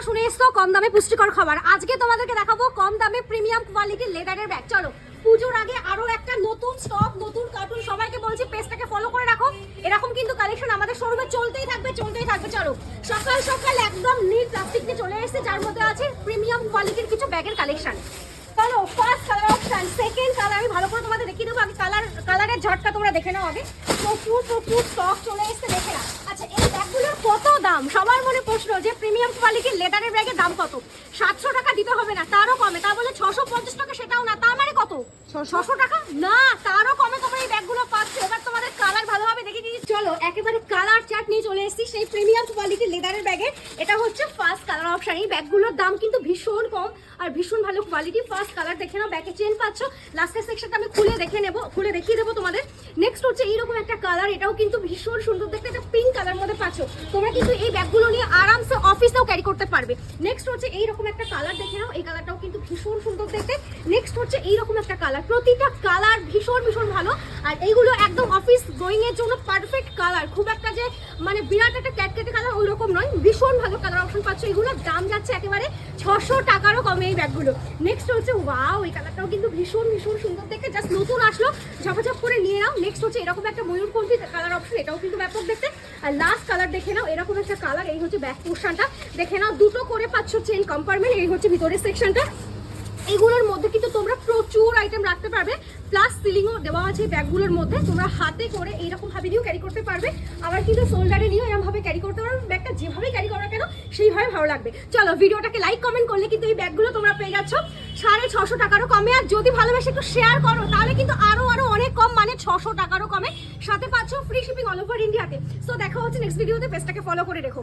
শুনে এসছো কম দামে পুষ্টিকর খাবার। আজকে তোমাদেরকে দেখাবো কম দামে প্রিমিয়াম কোয়ালিটির লেদারের ব্যাগ। চলো পুজোর আগে আরো একটা নতুন স্টক, নতুন কার্টুন, সবাইকে বলছি পেজটাকে ফলো করে রাখো। এরকম কিন্তু কালেকশন আমাদের শোরুমে চলতেই থাকবে। চলো সকাল সকাল একদম নীল প্লাস্টিক নিয়ে চলে এসেছে, যার মধ্যে আছে প্রিমিয়াম কোয়ালিটির কিছু ব্যাগের কালেকশন। চলো first colour option, second colour আমি ভালো করে তোমাদের দেখিয়ে দেবো। আগে কালারের ঝটকা তোমরা দেখে নাও। আগে প্রচুর স্টক চলে এসেছে, দেখে নাও। আচ্ছা, এই ব্যাগগুলোর কত দাম? সবার মনে প্রশ্ন যে প্রিমিয়াম কোয়ালিটির লেদারের ব্যাগের দাম কত? 700 টাকা দিতে হবে না, তারও কমে। তা বলে 650 টাকা, সেটাও না। তার মানে কত? 600 টাকা না, তারও কমে তোমরা এই ব্যাগগুলো পাচ্ছ। এবার তোমাদের কালার ভালোভাবে দেখে দিচ্ছি। চলো একেবারে কালার চার্ট নিয়ে চলে এসেছি সেই প্রিমিয়াম কোয়ালিটির লেদারের ব্যাগের। এটা হচ্ছে ফার্স্ট কালার অপশন। এই ব্যাগগুলোর দাম কিন্তু ভীষণ কম আর ভীষণ ভালো কোয়ালিটি। ফার্স্ট কালার দেখে নাও, ব্যাকে চেন পাচ্ছ। লাস্টের সেকশনটা আমি খুলে দেখিয়ে দেবো তোমাদের। নেক্সট হচ্ছে এইরকম একটা কালার, এটাও কিন্তু ভীষণ সুন্দর দেখতে। এটা পিঙ্ক কালার মধ্যে পাচ্ছ। তোমরা কিন্তু এই ব্যাগগুলো নিয়ে আরামসে অফিসেও ক্যারি করতে পারবে। নেক্সট হচ্ছে এইরকম একটা কালার দেখে নাও, এই কালারটাও কিন্তু ভীষণ সুন্দর দেখতে। নেক্সট হচ্ছে এইরকম একটা কালার, প্রতিটা কালার ভীষণ ভালো। আর এইগুলো একদম অফিস গোয়িং এর জন্য পারফেক্ট কালার। খুব একটা যে মানে বিরাট একটা ক্যাটকেটে কালার ওই রকম নয়, ভীষণ ভালো কালার অপশন পাচ্ছ। এগুলোর দাম যাচ্ছে একেবারে 600 টাকারও কমে এই ব্যাগগুলো। নেক্সট হচ্ছে ওয়াও, এই কালারটাও কিন্তু ভীষণ সুন্দর দেখতে। জাস্ট নতুন আসলো, ঝপঝপ করে নিয়ে নাও। নেক্সট হচ্ছে এরকম একটা ময়ূরকণ্ঠী কালার অপশন, এটাও কিন্তু ব্যাপক দেখতে। আর লাস্ট কালার দেখে নাও, এরকম একটা কালার। এই হচ্ছে ব্যাক পোর্শনটা দেখে নাও, দুটো করে পাচ্ছ চেন কম্পার্টমেন্ট। এই হচ্ছে ভিতরের সেকশনটা। এগুলোর মধ্যে কিন্তু তোমরা প্রচুর আইটেম রাখতে পারবে, প্লাস সিলিংও দেওয়া আছে ব্যাগগুলোর মধ্যে। তোমরা হাতে করে এইরকম ভাবে নিয়েও ক্যারি করতে পারবে, আবার কিন্তু শোল্ডারে নিয়েও এরকম ভাবে ক্যারি করতে পারবে। ব্যাগটা যেভাবে ক্যারি করা কেন সেইভাবে ভালো লাগবে। চলো ভিডিওটাকে লাইক কমেন্ট করলে কিন্তু এই ব্যাগগুলো তোমরা পেয়ে যাচ্ছ 650 টাকারও কমে। আর যদি ভালোবেসে একটু শেয়ার করো তাহলে কিন্তু আরো অনেক কম, মানে 600 টাকারও কমে। সাথে পাচ্ছ ফ্রি শিপিং অল ওভার ইন্ডিয়াতে। সো দেখা হচ্ছে নেক্সট ভিডিওতে, পেজটাকে ফলো করে রেখো।